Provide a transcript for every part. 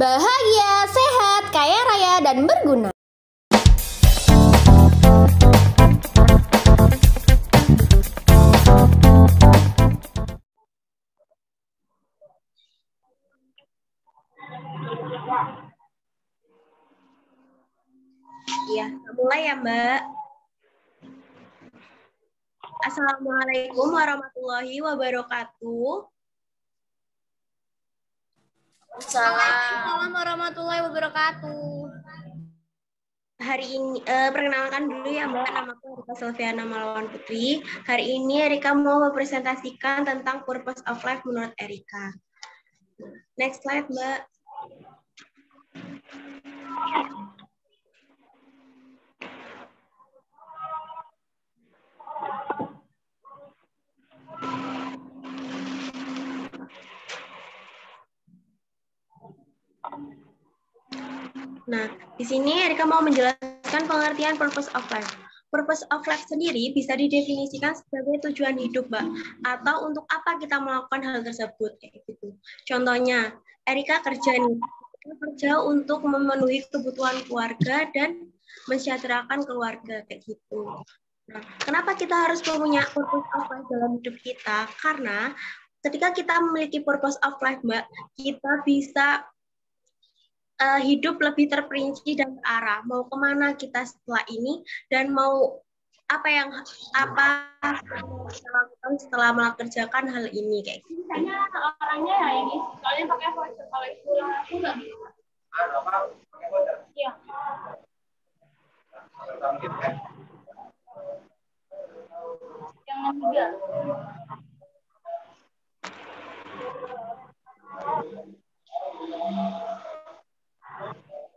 Bahagia, sehat, kaya raya, dan berguna. Iya, mulai ya Mbak. Assalamualaikum warahmatullahi wabarakatuh. Assalamualaikum warahmatullahi wabarakatuh. Hari ini, perkenalkan dulu ya Mbak, namaku Erika Selviana Malawan Putri. Hari ini Erika mau mempresentasikan tentang purpose of life menurut Erika. Next slide Mbak. Nah, di sini Erika mau menjelaskan pengertian purpose of life. Purpose of life sendiri bisa didefinisikan sebagai tujuan hidup, Mbak, atau untuk apa kita melakukan hal tersebut, kayak gitu. Contohnya, Erika kerja nih, kerja untuk memenuhi kebutuhan keluarga dan mensejahterakan keluarga, kayak gitu. Nah, kenapa kita harus punya purpose of life dalam hidup kita? Karena ketika kita memiliki purpose of life, Mbak, kita bisa hidup lebih terperinci dan terarah. Mau kemana kita setelah ini dan mau apa yang kita lakukan setelah mengerjakan hal ini kayak gitu. Orangnya ya ini soalnya pakai voucher kalau itu aku nggak bisa. Iya. Yang tiga.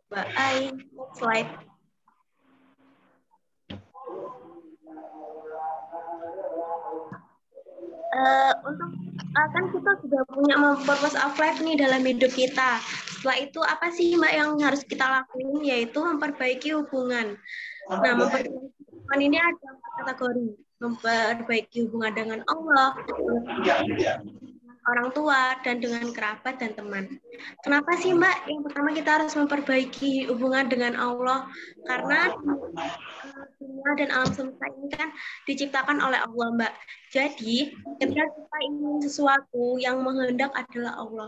Bye. Next slide. Untuk kan kita sudah punya purpose of life nih dalam hidup kita. Setelah itu apa sih Mbak yang harus kita lakuin, yaitu memperbaiki hubungan. Nah, memperbaiki hubungan ini ada 4 kategori. Memperbaiki hubungan dengan Allah, orang tua, dan dengan kerabat dan teman. Kenapa sih Mbak? Yang pertama kita harus memperbaiki hubungan dengan Allah, karena dunia dan alam semesta ini kan diciptakan oleh Allah, Mbak. Jadi, ketika kita ingin sesuatu yang menghendak adalah Allah.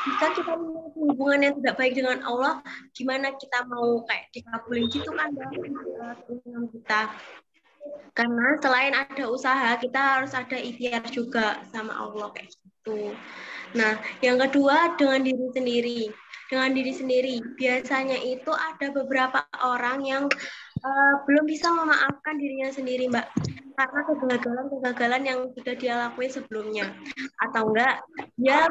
Jika kita memiliki hubungan yang tidak baik dengan Allah, gimana kita mau kayak dikabulin gitu kan, Mbak? Keinginan kita. Karena selain ada usaha, kita harus ada ikhtiar juga sama Allah kayak gitu. Nah, yang kedua dengan diri sendiri. Dengan diri sendiri, biasanya itu ada beberapa orang yang belum bisa memaafkan dirinya sendiri, Mbak. Karena kegagalan-kegagalan yang sudah dia lakuin sebelumnya. Atau enggak, dia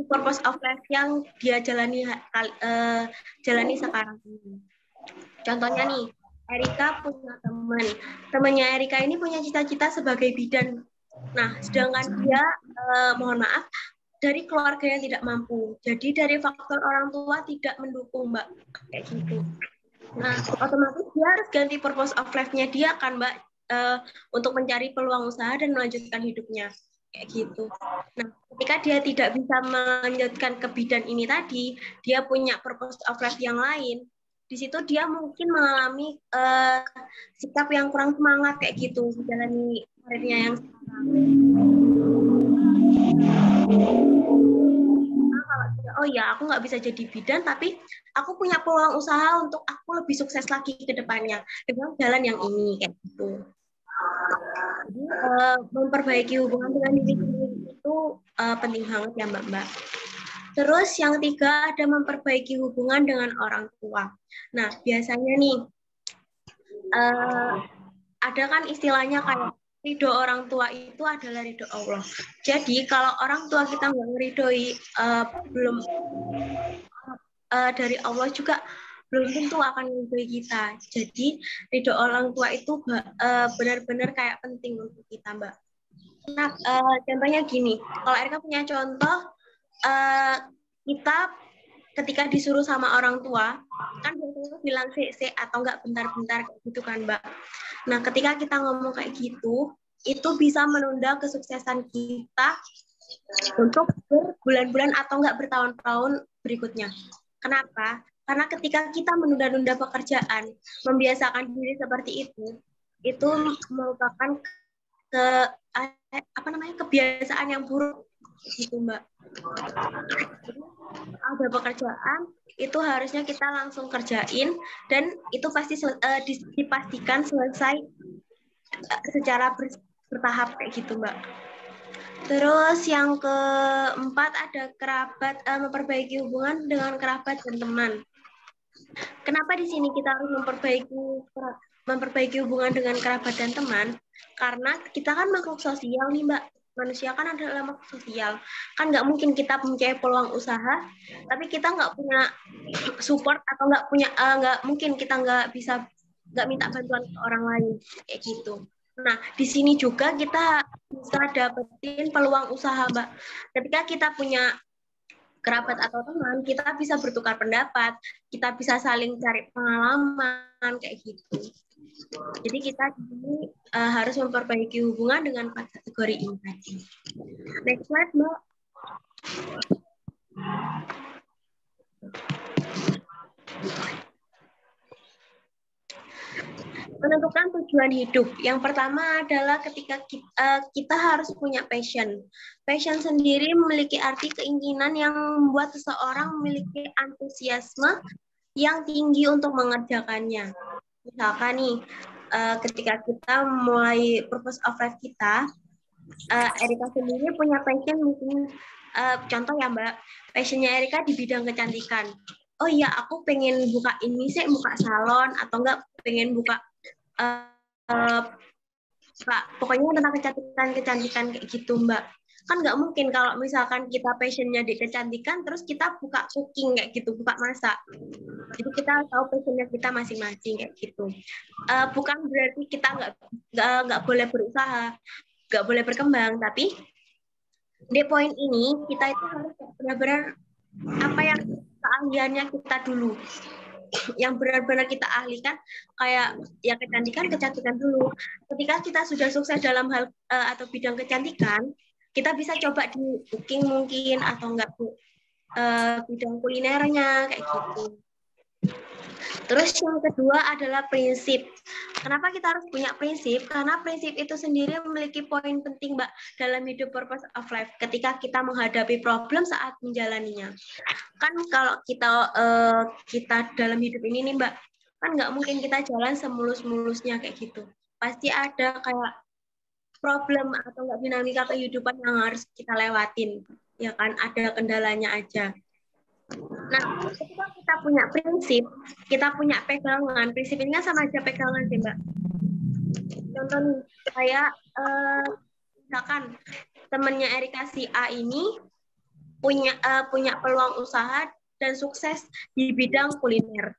purpose of life yang dia jalani sekarang ini. Contohnya nih, Erika punya teman. Temannya Erika ini punya cita-cita sebagai bidan. Nah, sedangkan dia, mohon maaf, dari keluarga yang tidak mampu. Jadi dari faktor orang tua tidak mendukung, Mbak. Kayak gitu. Nah, otomatis dia harus ganti purpose of life-nya dia kan, Mbak, untuk mencari peluang usaha dan melanjutkan hidupnya. Kayak gitu. Nah, ketika dia tidak bisa melanjutkan ke bidan ini tadi, dia punya purpose of life yang lain. Di situ dia mungkin mengalami sikap yang kurang semangat kayak gitu menjalani karirnya yang sekarang. Oh ya, aku nggak bisa jadi bidan, tapi aku punya peluang usaha untuk aku lebih sukses lagi ke depannya dengan jalan yang ini kayak gitu. Jadi memperbaiki hubungan dengan diri sendiri itu penting banget ya Mbak. Terus yang ketiga ada memperbaiki hubungan dengan orang tua. Nah, biasanya nih ada kan istilahnya kayak ridho orang tua itu adalah ridho Allah. Jadi kalau orang tua kita nggak ngeridhoi belum dari Allah juga belum tentu akan meridhoi kita. Jadi ridho orang tua itu benar-benar kayak penting untuk kita, Mbak. Nah, contohnya gini, kalau Erika punya contoh, kita ketika disuruh sama orang tua, kan biasanya bilang C atau enggak bentar-bentar gitu kan, Mbak. Nah, ketika kita ngomong kayak gitu, itu bisa menunda kesuksesan kita untuk berbulan-bulan atau enggak bertahun-tahun berikutnya. Kenapa? Karena ketika kita menunda-nunda pekerjaan, membiasakan diri seperti itu merupakan kebiasaan yang buruk gitu Mbak. Ada pekerjaan itu harusnya kita langsung kerjain dan itu pasti dipastikan selesai secara bertahap kayak gitu Mbak. Terus yang keempat ada kerabat, memperbaiki hubungan dengan kerabat dan teman. Kenapa di sini kita harus memperbaiki hubungan dengan kerabat dan teman? Karena kita kan makhluk sosial nih Mbak. Manusia kan adalah makhluk sosial. Kan nggak mungkin kita mempunyai peluang usaha, tapi kita nggak punya support atau nggak mungkin kita nggak minta bantuan ke orang lain kayak gitu. Nah, di sini juga kita bisa dapetin peluang usaha, Mbak. Ketika kita punya kerabat atau teman, kita bisa bertukar pendapat, kita bisa saling cari pengalaman, kayak gitu. Jadi kita di sini harus memperbaiki hubungan dengan kategori ini tadi. Next slide, Mbak. Menentukan tujuan hidup. Yang pertama adalah ketika kita harus punya passion. Passion sendiri memiliki arti keinginan yang membuat seseorang memiliki antusiasme yang tinggi untuk mengerjakannya. Misalkan nih, ketika kita mulai purpose of life kita, Erika sendiri punya passion mungkin, contoh ya Mbak, passionnya Erika di bidang kecantikan. Oh iya, aku pengen buka ini sih, buka salon, atau enggak pengen buka pokoknya tentang kecantikan kayak gitu Mbak. Kan nggak mungkin kalau misalkan kita passionnya di kecantikan terus kita buka cooking kayak gitu, buka masak. Jadi kita tahu passionnya kita masing-masing kayak gitu. Bukan berarti kita nggak boleh berusaha, nggak boleh berkembang, tapi di poin ini kita itu harus benar-benar apa yang keahliannya kita dulu, yang benar-benar kita ahlikan, kayak ya kecantikan dulu. Ketika kita sudah sukses dalam hal atau bidang kecantikan, kita bisa coba di cooking mungkin, atau enggak bidang kulinernya kayak gitu. Terus yang kedua adalah prinsip. Kenapa kita harus punya prinsip? Karena prinsip itu sendiri memiliki poin penting, Mbak, dalam hidup purpose of life ketika kita menghadapi problem saat menjalaninya. Kan kalau kita dalam hidup ini nih, Mbak, kan nggak mungkin kita jalan semulus-mulusnya kayak gitu. Pasti ada kayak problem atau nggak dinamika kehidupan yang harus kita lewatin. Ya kan, ada kendalanya aja. Nah, ketika kita punya prinsip, kita punya pegangan. Prinsip ini kan sama aja pegangan sih, Mbak. Contoh nih, kayak misalkan temennya Erika si A ini punya peluang usaha dan sukses di bidang kuliner.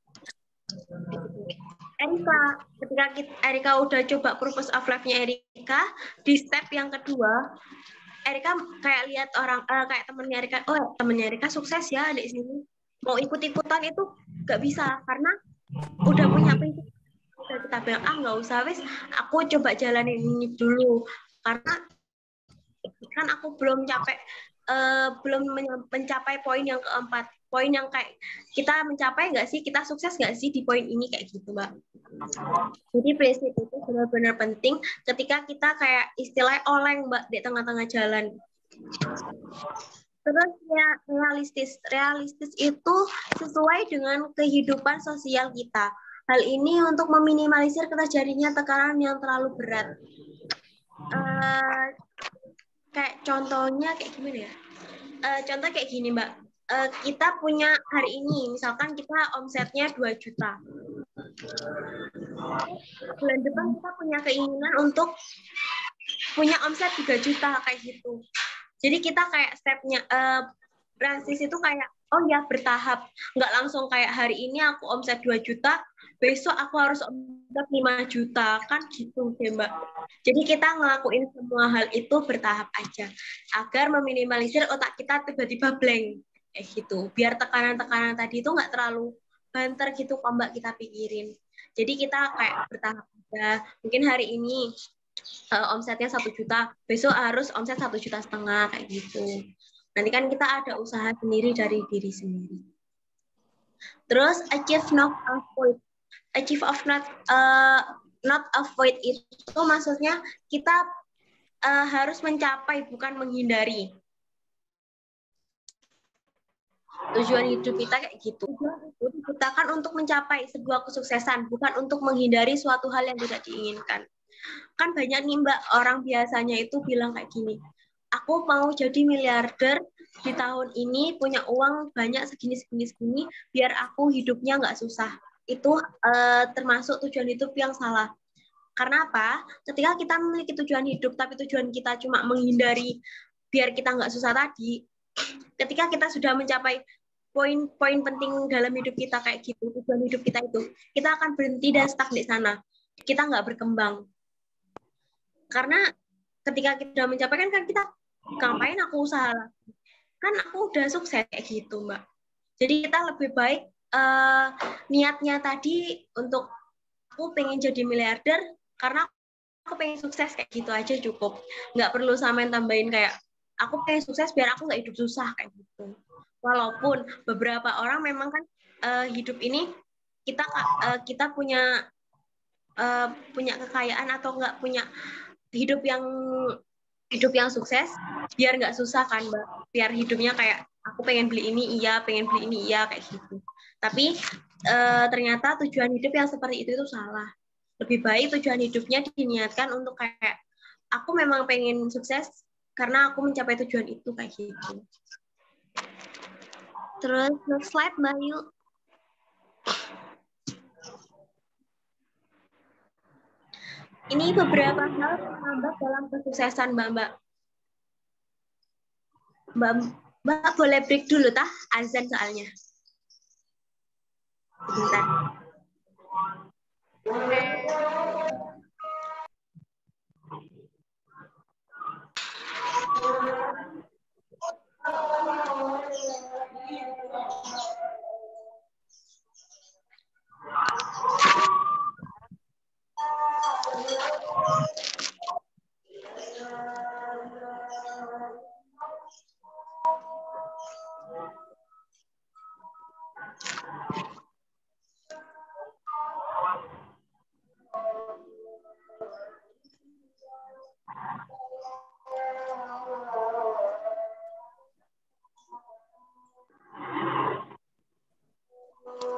Ketika Erika udah coba purpose of life-nya Erika, di step yang kedua, Erika kayak lihat orang kayak temennya Erika, oh temennya Erika sukses ya di sini, mau ikut-ikutan itu nggak bisa karena udah punya prinsip. Kita bilang nggak usah wis, aku coba jalanin ini dulu karena kan aku belum mencapai poin yang keempat, poin yang kayak kita mencapai nggak sih, kita sukses nggak sih di poin ini kayak gitu Mbak. Jadi prinsip itu benar-benar penting ketika kita kayak istilahnya oleng Mbak di tengah-tengah jalan. Terus ya realistis itu sesuai dengan kehidupan sosial kita. Hal ini untuk meminimalisir terjadinya tekanan yang terlalu berat. Kayak contohnya kayak gimana ya? Contoh kayak gini Mbak. Kita punya hari ini, misalkan kita omsetnya 2 juta. Bulan depan kita punya keinginan untuk punya omset 3 juta kayak gitu. Jadi kita kayak stepnya realistis itu kayak oh ya bertahap, nggak langsung kayak hari ini aku omset 2 juta, besok aku harus omset 5 juta kan gitu deh Mbak. Jadi kita ngelakuin semua hal itu bertahap aja agar meminimalisir otak kita tiba-tiba blank kayak gitu. Biar tekanan-tekanan tadi itu nggak terlalu banter gitu kok Mbak kita pikirin. Jadi kita kayak bertahap aja. Mungkin hari ini omsetnya 1 juta, besok harus omset 1,5 juta kayak gitu. Nanti kan kita ada usaha sendiri dari diri sendiri. Terus achieve not avoid. Achieve of not avoid itu maksudnya kita harus mencapai bukan menghindari. Tujuan hidup kita kayak gitu. Tujuan hidup diciptakan untuk mencapai sebuah kesuksesan, bukan untuk menghindari suatu hal yang tidak diinginkan. Kan banyak nih Mbak, orang biasanya itu bilang kayak gini, aku mau jadi miliarder di tahun ini, punya uang banyak segini, biar aku hidupnya nggak susah. Itu termasuk tujuan hidup yang salah. Karena apa? Ketika kita memiliki tujuan hidup, tapi tujuan kita cuma menghindari biar kita nggak susah tadi, ketika kita sudah mencapai poin-poin penting dalam hidup kita kayak gitu, tujuan hidup kita itu, kita akan berhenti dan stuck di sana. Kita nggak berkembang. Karena ketika kita sudah mencapai kan kita ngapain aku usaha lagi? Kan aku udah sukses kayak gitu, Mbak. Jadi kita lebih baik niatnya tadi untuk aku pengen jadi miliarder karena aku pengen sukses kayak gitu aja cukup. Nggak perlu sampean tambahin kayak aku pengen sukses biar aku nggak hidup susah kayak gitu. Walaupun beberapa orang memang kan hidup ini kita punya kekayaan atau nggak punya hidup yang sukses biar nggak susah kan Mbak, biar hidupnya kayak aku pengen beli ini iya, pengen beli ini iya kayak gitu. Tapi ternyata tujuan hidup yang seperti itu salah. Lebih baik tujuan hidupnya diniatkan untuk kayak aku memang pengen sukses karena aku mencapai tujuan itu kayak gitu. Terus next slide Mbak Yu. Ini beberapa hal penambah dalam kesuksesan Mbak. Mbak boleh break dulu tah, azan soalnya. Sebentar.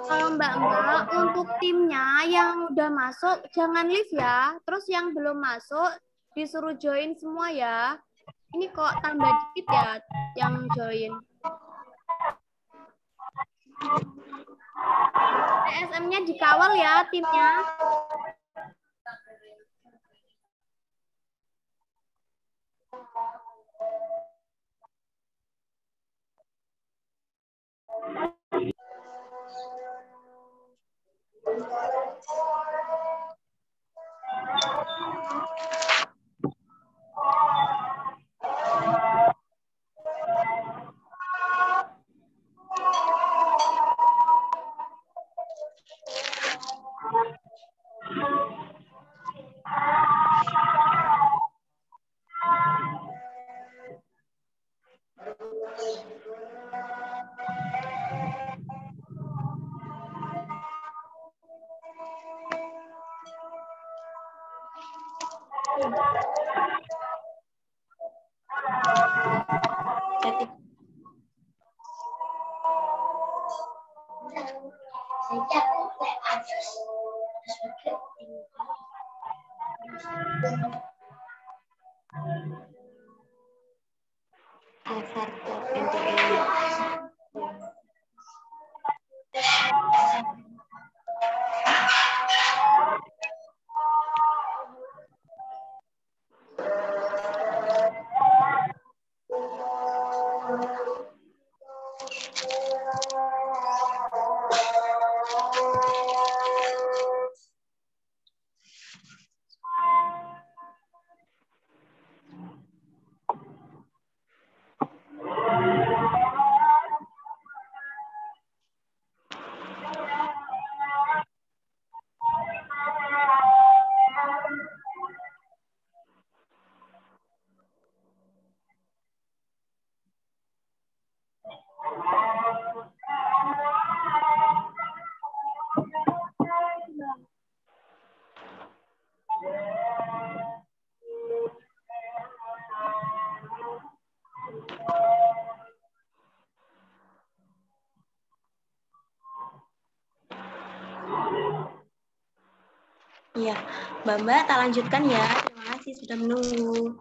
Kalau Mbak-Mbak, untuk timnya yang udah masuk, jangan leave ya. Terus yang belum masuk, disuruh join semua ya. Ini kok tambah dikit ya yang join. TSM-nya dikawal ya timnya. Iya, Mbak, tak lanjutkan ya. Terima kasih sudah menunggu.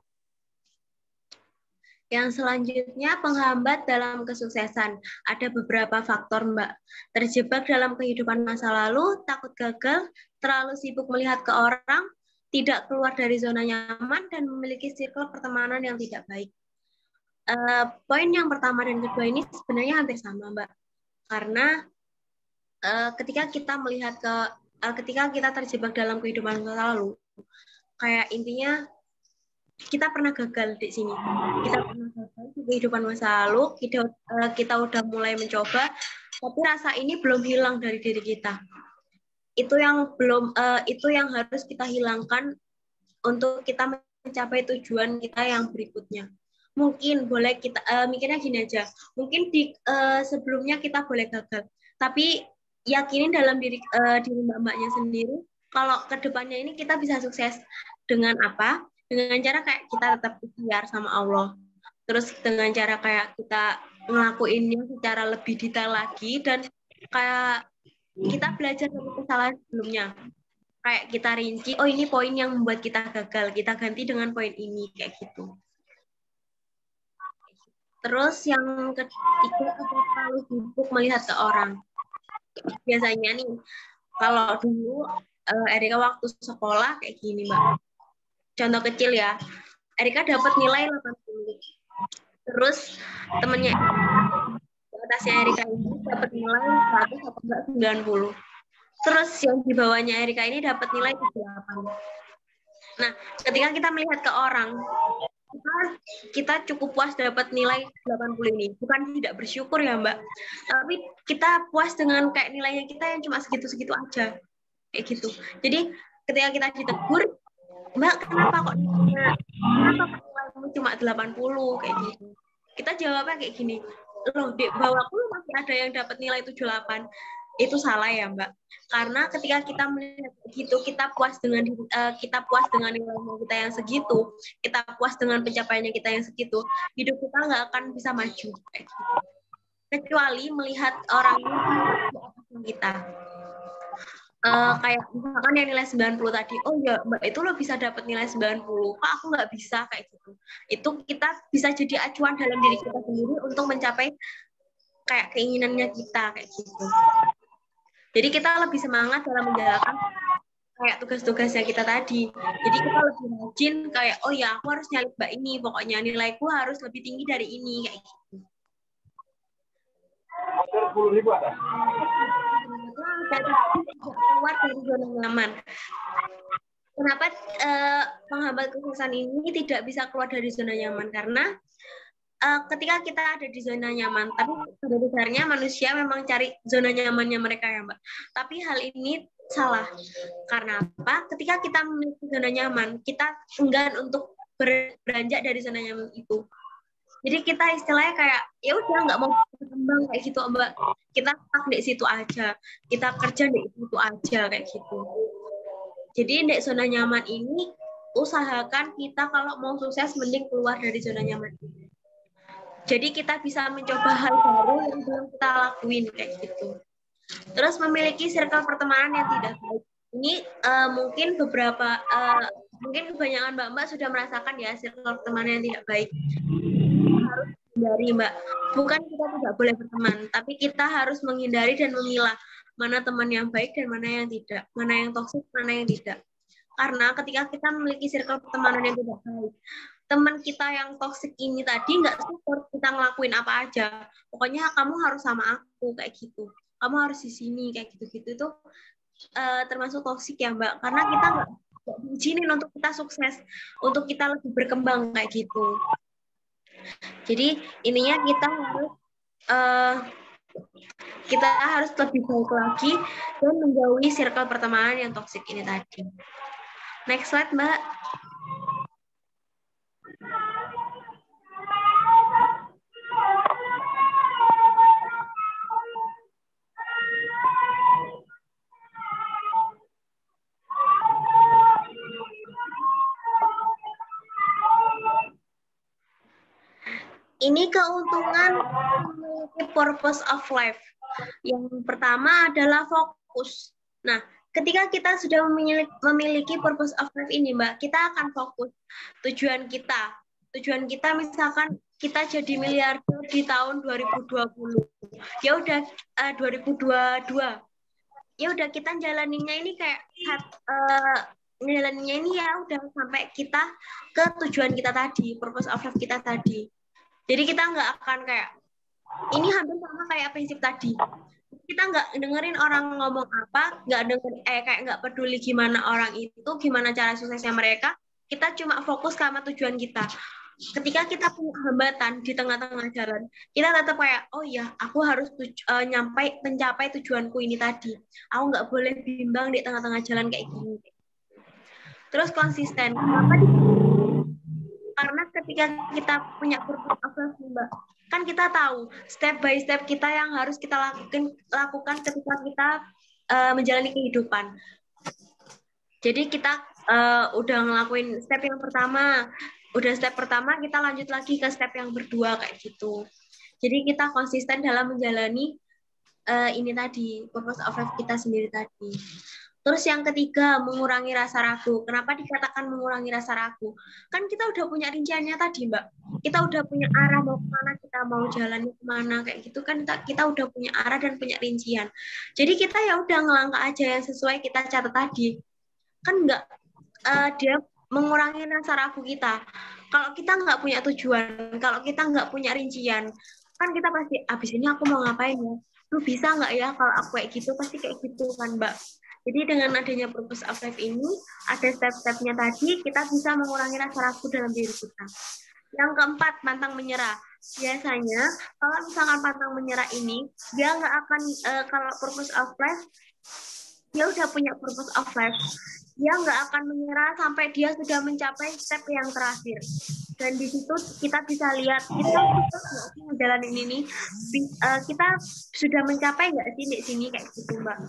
Yang selanjutnya, penghambat dalam kesuksesan. Ada beberapa faktor, Mbak. Terjebak dalam kehidupan masa lalu, takut gagal, terlalu sibuk melihat ke orang, tidak keluar dari zona nyaman, dan memiliki circle pertemanan yang tidak baik. Poin yang pertama dan kedua ini sebenarnya hampir sama, Mbak. Karena ketika kita terjebak dalam kehidupan masa lalu, kayak intinya kita pernah gagal di sini. Kita pernah gagal di kehidupan masa lalu, kita udah mulai mencoba, tapi rasa ini belum hilang dari diri kita. Itu yang harus kita hilangkan untuk kita mencapai tujuan kita yang berikutnya. Mungkin boleh kita mikirnya gini aja. Mungkin sebelumnya kita boleh gagal, tapi yakinin dalam diri mbak-mbaknya sendiri kalau kedepannya ini kita bisa sukses dengan apa? Dengan cara kayak kita tetap ikhtiar sama Allah. Terus dengan cara kayak kita ngelakuinnya secara lebih detail lagi dan kayak kita belajar dari kesalahan sebelumnya. Kayak kita rinci, oh ini poin yang membuat kita gagal, kita ganti dengan poin ini, kayak gitu. Terus yang ketiga, terlalu sibuk melihat ke orang. Biasanya nih, kalau dulu Erika waktu sekolah kayak gini, Mbak. Contoh kecil ya, Erika dapat nilai 80. Terus temennya atasnya Erika ini dapat nilai 100 atau 90. Terus yang di bawahnya Erika ini dapat nilai 78. Nah, ketika kita melihat ke orang, kita cukup puas dapat nilai 80 ini. Bukan tidak bersyukur ya, Mbak. Tapi kita puas dengan kayak nilainya kita yang cuma segitu-segitu aja. Kayak gitu. Jadi ketika kita ditegur, Mbak, kenapa kok nilaimu cuma 80 kayak gitu. Kita jawabnya kayak gini, loh, di bawahku masih ada yang dapat nilai 78. Itu salah ya, Mbak. Karena ketika kita melihat gitu, kita puas dengan nilai kita yang segitu, kita puas dengan pencapaiannya kita yang segitu, hidup kita nggak akan bisa maju kayak gitu. Kecuali melihat orang yang di atas kita. Kayak misalkan yang nilai 90 tadi, oh ya Mbak itu lo bisa dapat nilai 90, kok aku nggak bisa kayak gitu. Itu kita bisa jadi acuan dalam diri kita sendiri untuk mencapai kayak keinginannya kita kayak gitu. Jadi kita lebih semangat dalam menjalankan kayak tugas-tugasnya kita tadi. Jadi kita lebih rajin kayak, oh ya aku harus nyalip Mbak ini, pokoknya nilaiku harus lebih tinggi dari ini kayak gitu. Keluar dari zona nyaman. Kenapa penghambat kesuksesan ini tidak bisa keluar dari zona nyaman? Karena ketika kita ada di zona nyaman, tapi pada dasarnya manusia memang cari zona nyamannya mereka ya Mbak. Tapi hal ini salah. Karena apa? Ketika kita memiliki zona nyaman, kita enggan untuk beranjak dari zona nyaman itu. Jadi kita istilahnya kayak ya udah nggak mau berkembang kayak gitu Mbak. Kita stuck di situ aja. Kita kerja di situ aja kayak gitu. Jadi di zona nyaman ini usahakan kita kalau mau sukses mending keluar dari zona nyaman ini. Jadi kita bisa mencoba hal baru yang belum kita lakuin kayak gitu. Terus memiliki circle pertemanan yang tidak baik. Ini mungkin mungkin kebanyakan mbak-mbak sudah merasakan ya circle pertemanan yang tidak baik. Harus hindari Mbak. Bukan kita tidak boleh berteman, tapi kita harus menghindari dan memilah mana teman yang baik dan mana yang tidak, mana yang toksik, mana yang tidak. Karena ketika kita memiliki circle pertemanan yang tidak baik, teman kita yang toksik ini tadi nggak support kita ngelakuin apa aja. Pokoknya kamu harus sama aku kayak gitu. Kamu harus di sini kayak gitu-gitu itu termasuk toksik ya Mbak. Karena kita nggak diizinin untuk kita sukses, untuk kita lebih berkembang kayak gitu. Jadi ininya kita harus lebih baik lagi dan menjauhi circle pertemanan yang toksik ini tadi. Next slide, Mbak. Ini keuntungan memiliki purpose of life. Yang pertama adalah fokus. Nah, ketika kita sudah memiliki purpose of life ini, Mbak, kita akan fokus tujuan kita. Tujuan kita misalkan kita jadi miliarder di tahun 2020. Ya udah 2022. Ya udah kita jalaninnya ini kayak jalaninnya ini ya udah sampai kita ke tujuan kita tadi, purpose of life kita tadi. Jadi kita nggak akan kayak ini hampir sama kayak prinsip tadi. Kita nggak dengerin orang ngomong apa, kayak nggak peduli gimana orang itu, gimana cara suksesnya mereka. Kita cuma fokus sama tujuan kita. Ketika kita punya hambatan di tengah-tengah jalan, kita tetap kayak, oh ya, aku harus mencapai tujuanku ini tadi. Aku nggak boleh bimbang di tengah-tengah jalan kayak gini. Terus konsisten. Karena ketika kita punya purpose of life, Mbak, kan kita tahu step by step kita yang harus kita lakukan ketika kita menjalani kehidupan. Jadi kita udah ngelakuin step yang pertama, step pertama kita lanjut lagi ke step yang berdua kayak gitu. Jadi kita konsisten dalam menjalani ini tadi, purpose of life kita sendiri tadi. Terus yang ketiga, mengurangi rasa ragu. Kenapa dikatakan mengurangi rasa ragu? Kan kita udah punya rinciannya tadi, Mbak. Kita udah punya arah mau kemana, kita mau jalannya kemana, kayak gitu kan kita udah punya arah dan punya rincian. Jadi kita ya udah ngelangkah aja yang sesuai kita catat tadi. Kan nggak, dia mengurangi rasa ragu kita. Kalau kita nggak punya tujuan, kalau kita nggak punya rincian, kan kita pasti, abis ini aku mau ngapain ya? Lu bisa nggak ya kalau aku kayak gitu? Pasti kayak gitu kan, Mbak. Jadi dengan adanya purpose of life ini, ada step-stepnya tadi, kita bisa mengurangi rasa ragu dalam diri kita. Yang keempat, pantang menyerah. Biasanya, kalau misalkan pantang menyerah ini, dia nggak akan, kalau purpose of life, dia udah punya purpose of life, dia nggak akan menyerah sampai dia sudah mencapai step yang terakhir. Dan di situ kita bisa lihat, kita menjalani ini, kita sudah mencapai nggak sih di sini, kayak gitu, Mbak.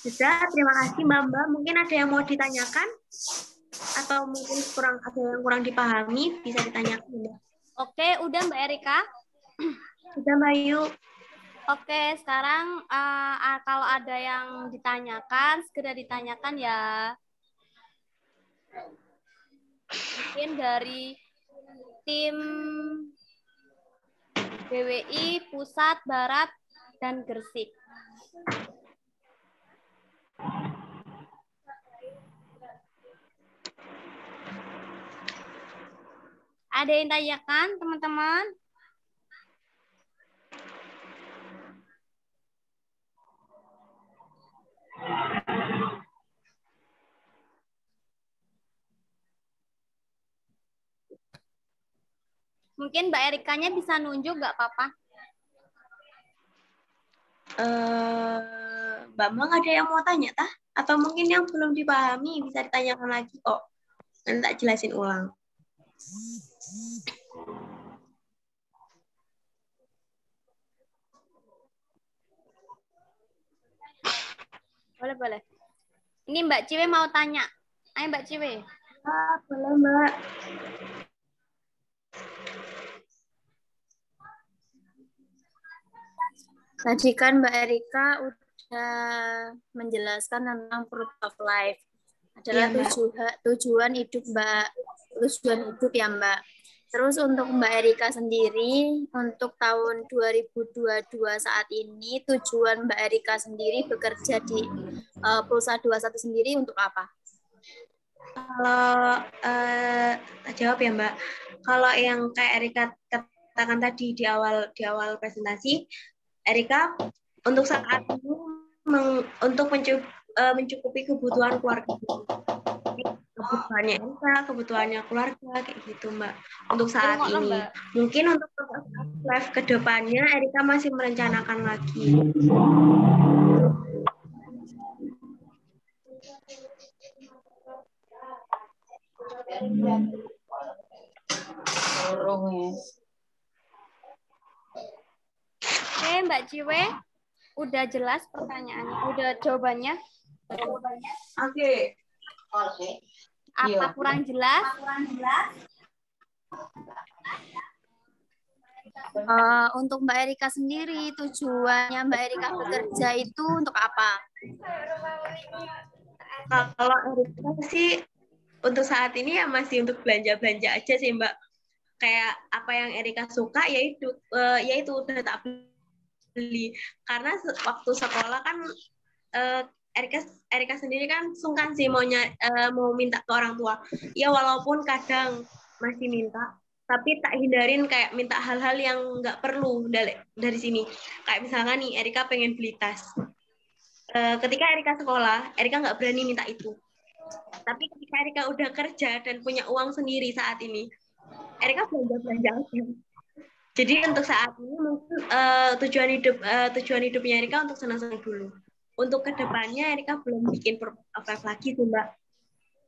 Sudah, terima kasih Mbak. Mungkin ada yang mau ditanyakan atau mungkin ada yang kurang dipahami, bisa ditanyakan, Mbak. Oke, udah Mbak Erika. Sudah Mbak Yu. Oke, sekarang kalau ada yang ditanyakan, segera ditanyakan ya. Mungkin dari tim BWI Pusat, Barat, dan Gresik. Ada yang tanyakan, teman-teman? Mungkin Mbak Erikanya bisa nunjuk, nggak apa-apa. Mbak Mang ada yang mau tanya, tah? Atau mungkin yang belum dipahami bisa ditanyakan lagi kok. Nanti tak jelasin ulang. Boleh. Ini Mbak Ciwe mau tanya. Ayo Mbak Ciwe. Boleh Mbak. Tadi kan Mbak Erika udah menjelaskan tentang purpose of life. Adalah tujuan hidup Mbak. Tujuan hidup ya Mbak. Terus untuk Mbak Erika sendiri, untuk tahun 2022 saat ini, tujuan Mbak Erika sendiri bekerja di Pulsa 21 sendiri untuk apa? Kalau jawab ya Mbak. Kalau yang kayak Erika katakan tadi di awal presentasi, Erika untuk saat ini untuk mencukupi kebutuhan keluarga. Kebutuhannya Erika, kebutuhannya keluarga, kayak gitu Mbak. Untuk saat ini. Mungkin untuk live ke depannya Erika masih merencanakan lagi. Oke, Mbak Ciwe, udah jelas pertanyaannya, udah jawabannya? Oke. Apa kurang jelas? Untuk Mbak Erika sendiri, tujuannya Mbak Erika bekerja itu untuk apa? Kalau Erika sih untuk saat ini ya masih untuk belanja-belanja aja sih Mbak. Kayak apa yang Erika suka yaitu udah tak beli. Karena waktu sekolah kan Erika sendiri kan sungkan sih mau minta ke orang tua. Ya walaupun kadang masih minta, tapi tak hindarin kayak minta hal-hal yang nggak perlu dari sini. Kayak misalnya nih Erika pengen beli tas. Ketika Erika sekolah, Erika nggak berani minta itu. Tapi ketika Erika udah kerja dan punya uang sendiri saat ini, Erika belanja aja. Jadi untuk saat ini mungkin tujuan hidupnya Erika untuk senang-senang dulu. Untuk kedepannya Erika belum bikin apa lagi sih Mbak,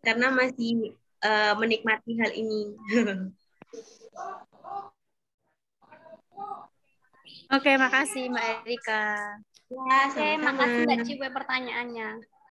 karena masih menikmati hal ini. Oke, makasih Mbak Erika. Ya, Oke, sama-sama. makasih Mbak Ciwe pertanyaannya.